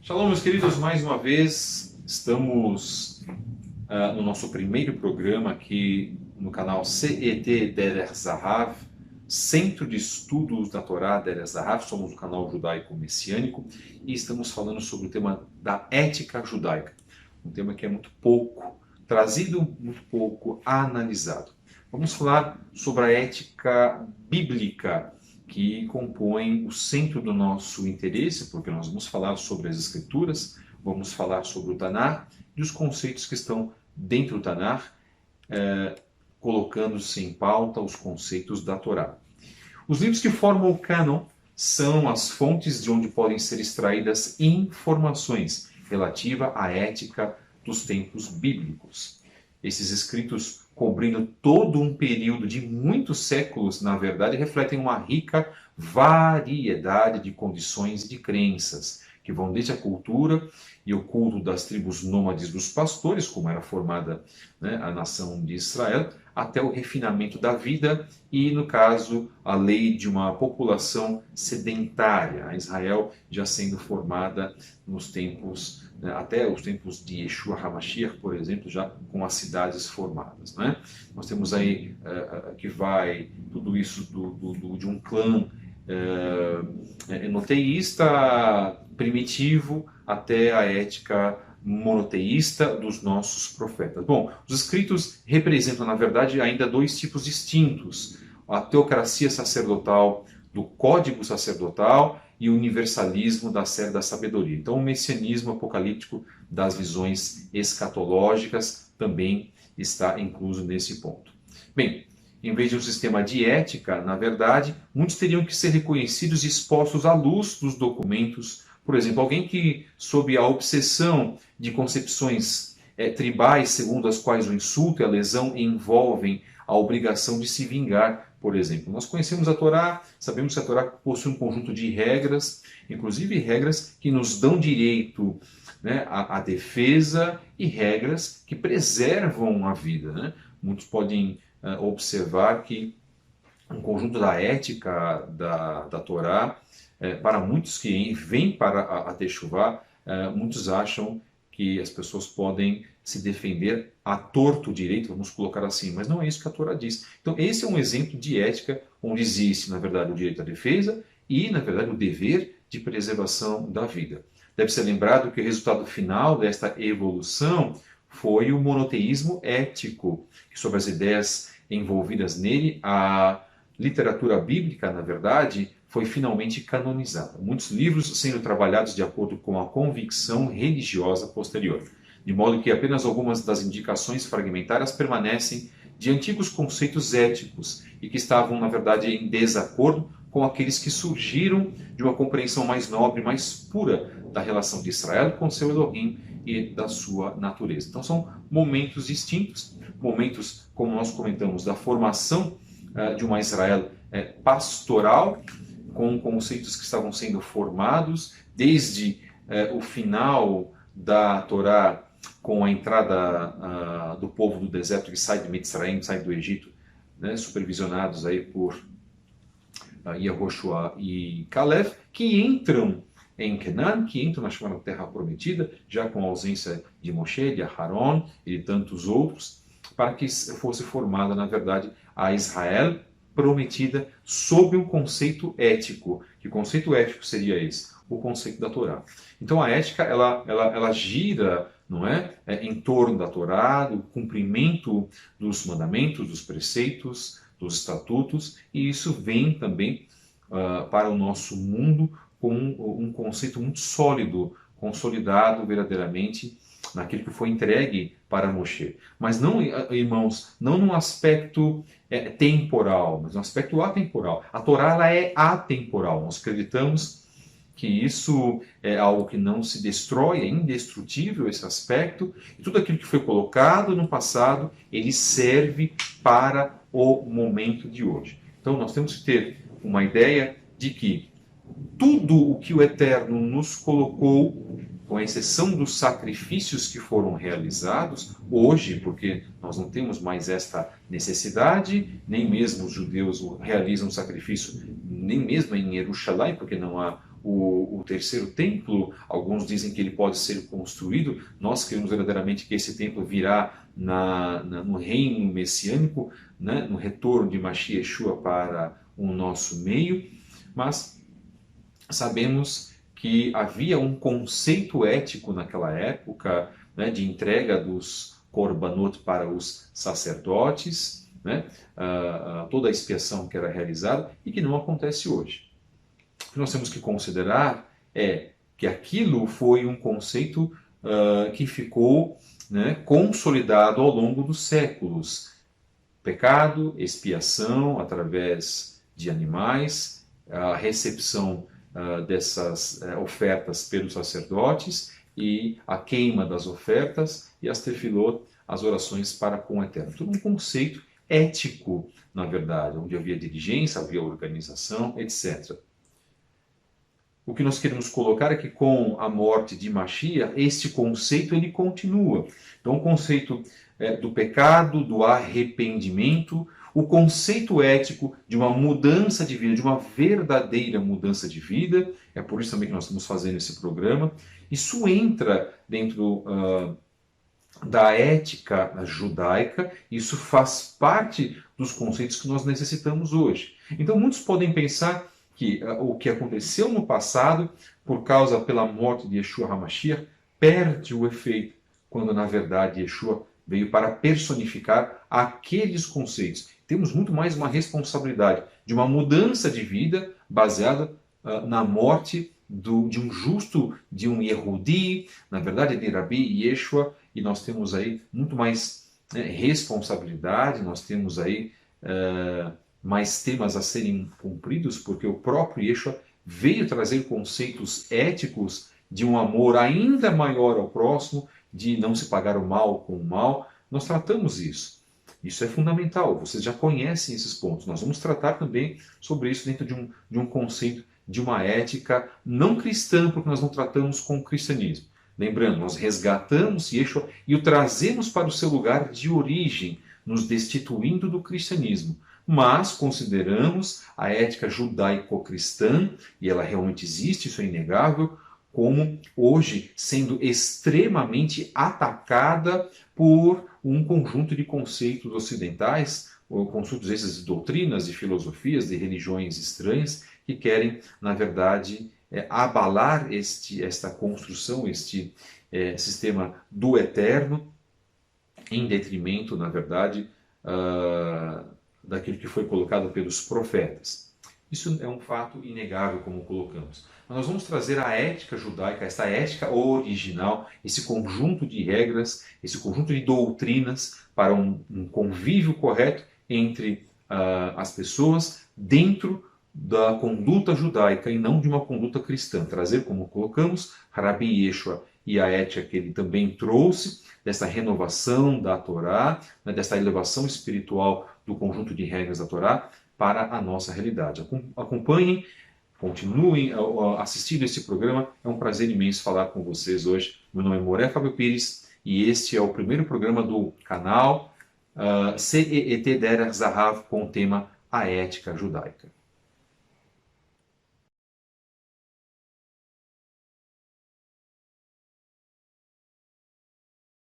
Shalom, meus queridos, mais uma vez estamos no nosso primeiro programa aqui no canal CET Derech Zahav, Centro de Estudos da Torá Derech Zahav. Somos um canal judaico-messiânico e estamos falando sobre o tema da ética judaica, um tema que é muito pouco trazido, muito pouco analisado. Vamos falar sobre a ética bíblica, que compõem o centro do nosso interesse, porque nós vamos falar sobre as Escrituras, vamos falar sobre o Tanar e os conceitos que estão dentro do Tanar, colocando-se em pauta os conceitos da Torá. Os livros que formam o cânon são as fontes de onde podem ser extraídas informações relativas à ética dos tempos bíblicos. Esses escritos, cobrindo todo um período de muitos séculos, na verdade, refletem uma rica variedade de condições e de crenças, que vão desde a cultura e o culto das tribos nômades dos pastores, como era formada a nação de Israel, até o refinamento da vida e, no caso, a lei de uma população sedentária, a Israel já sendo formada nos tempos, até os tempos de Yeshua HaMashiach, por exemplo, já com as cidades formadas. Nós temos aí que vai tudo isso de um clã enoteísta primitivo até a ética monoteísta dos nossos profetas. Bom, os escritos representam, na verdade, ainda dois tipos distintos: a teocracia sacerdotal do código sacerdotal e o universalismo da série da sabedoria. Então, o messianismo apocalíptico das visões escatológicas também está incluso nesse ponto. Bem, em vez de um sistema de ética, na verdade, muitos teriam que ser reconhecidos e expostos à luz dos documentos. Por exemplo, alguém que, sob a obsessão de concepções tribais, segundo as quais o insulto e a lesão envolvem a obrigação de se vingar, por exemplo. Nós conhecemos a Torá, sabemos que a Torá possui um conjunto de regras, inclusive regras que nos dão direito à defesa e regras que preservam a vida. Muitos podem observar que um conjunto da ética da Torá, para muitos que vêm para a Teshuvá, muitos acham que as pessoas podem se defender a torto direito, vamos colocar assim, mas não é isso que a Torá diz. Então esse é um exemplo de ética onde existe, na verdade, o direito à defesa e, na verdade, o dever de preservação da vida. Deve ser lembrado que o resultado final desta evolução foi o monoteísmo ético, que, sobre as ideias envolvidas nele, a literatura bíblica, na verdade, foi finalmente canonizada. Muitos livros sendo trabalhados de acordo com a convicção religiosa posterior, de modo que apenas algumas das indicações fragmentárias permanecem de antigos conceitos éticos e que estavam, na verdade, em desacordo com aqueles que surgiram de uma compreensão mais nobre, mais pura da relação de Israel com seu Elohim e da sua natureza. Então são momentos distintos, momentos, como nós comentamos, da formação de uma Israel pastoral, com conceitos que estavam sendo formados desde o final da Torá, com a entrada do povo do deserto que sai de Mitzrayim, sai do Egito, supervisionados aí por Yehoshua e Caleb, que entram em Canaã, que entram na chamada Terra Prometida, já com a ausência de Moshe, de Aharon e de tantos outros, para que fosse formada, na verdade, a Israel prometida sob um conceito ético. Que conceito ético seria esse? O conceito da Torá. Então a ética, ela gira, não é, em torno da Torá, do cumprimento dos mandamentos, dos preceitos, dos estatutos, e isso vem também para o nosso mundo com um conceito muito sólido, consolidado verdadeiramente naquilo que foi entregue para Moshe. Mas não, irmãos, não num aspecto temporal, mas num aspecto atemporal. A Torá, ela é atemporal. Nós acreditamos que isso é algo que não se destrói, é indestrutível esse aspecto, e tudo aquilo que foi colocado no passado, ele serve para o momento de hoje. Então nós temos que ter uma ideia de que tudo o que o Eterno nos colocou, com exceção dos sacrifícios que foram realizados, hoje, porque nós não temos mais esta necessidade, nem mesmo os judeus realizam sacrifício, nem mesmo em Jerusalém, porque não há o terceiro templo. Alguns dizem que ele pode ser construído. Nós queremos verdadeiramente que esse templo virá no reino messiânico, né, no retorno de Mashiach Yeshua para o nosso meio, mas sabemos que havia um conceito ético naquela época, né, de entrega dos korbanot para os sacerdotes, né, toda a expiação que era realizada e que não acontece hoje. O que nós temos que considerar é que aquilo foi um conceito que ficou, né, consolidado ao longo dos séculos. Pecado, expiação através de animais, a recepção dessas ofertas pelos sacerdotes e a queima das ofertas e as tefilot, as orações para com o Eterno. Tudo um conceito ético, na verdade, onde havia diligência, havia organização, etc. O que nós queremos colocar é que com a morte de Mashiach, este conceito ele continua. Então o conceito do pecado, do arrependimento, o conceito ético de uma mudança de vida, de uma verdadeira mudança de vida, é por isso também que nós estamos fazendo esse programa. Isso entra dentro da ética judaica, isso faz parte dos conceitos que nós necessitamos hoje. Então muitos podem pensar que o que aconteceu no passado, por causa pela morte de Yeshua HaMashiach, perde o efeito, quando na verdade Yeshua veio para personificar aqueles conceitos. Temos muito mais uma responsabilidade de uma mudança de vida baseada na morte de um justo, de um Yehudi, na verdade de Rabi Yeshua, e nós temos aí muito mais responsabilidade, nós temos aí mais temas a serem cumpridos, porque o próprio Yeshua veio trazer conceitos éticos de um amor ainda maior ao próximo, de não se pagar o mal com o mal. Nós tratamos isso. Isso é fundamental, vocês já conhecem esses pontos. Nós vamos tratar também sobre isso dentro de um conceito, de uma ética não cristã, porque nós não tratamos com o cristianismo. Lembrando, nós resgatamos Yeshua e o trazemos para o seu lugar de origem, nos destituindo do cristianismo. Mas consideramos a ética judaico-cristã, e ela realmente existe, isso é inegável, como hoje sendo extremamente atacada por um conjunto de conceitos ocidentais, ou conceitos esses de doutrinas, de filosofias, de religiões estranhas, que querem, na verdade, abalar esta construção, este sistema do eterno, em detrimento, na verdade, daquilo que foi colocado pelos profetas. Isso é um fato inegável, como colocamos. Mas nós vamos trazer a ética judaica, essa ética original, esse conjunto de regras, esse conjunto de doutrinas para um convívio correto entre as pessoas dentro da conduta judaica e não de uma conduta cristã. Trazer, como colocamos, Rabi Yeshua e a ética que ele também trouxe, dessa renovação da Torá, né, dessa elevação espiritual do conjunto de regras da Torá para a nossa realidade. Acompanhem, continuem assistindo esse programa. É um prazer imenso falar com vocês hoje. Meu nome é Moré Fábio Pires e este é o primeiro programa do canal CET Derech Zahav com o tema A Ética Judaica.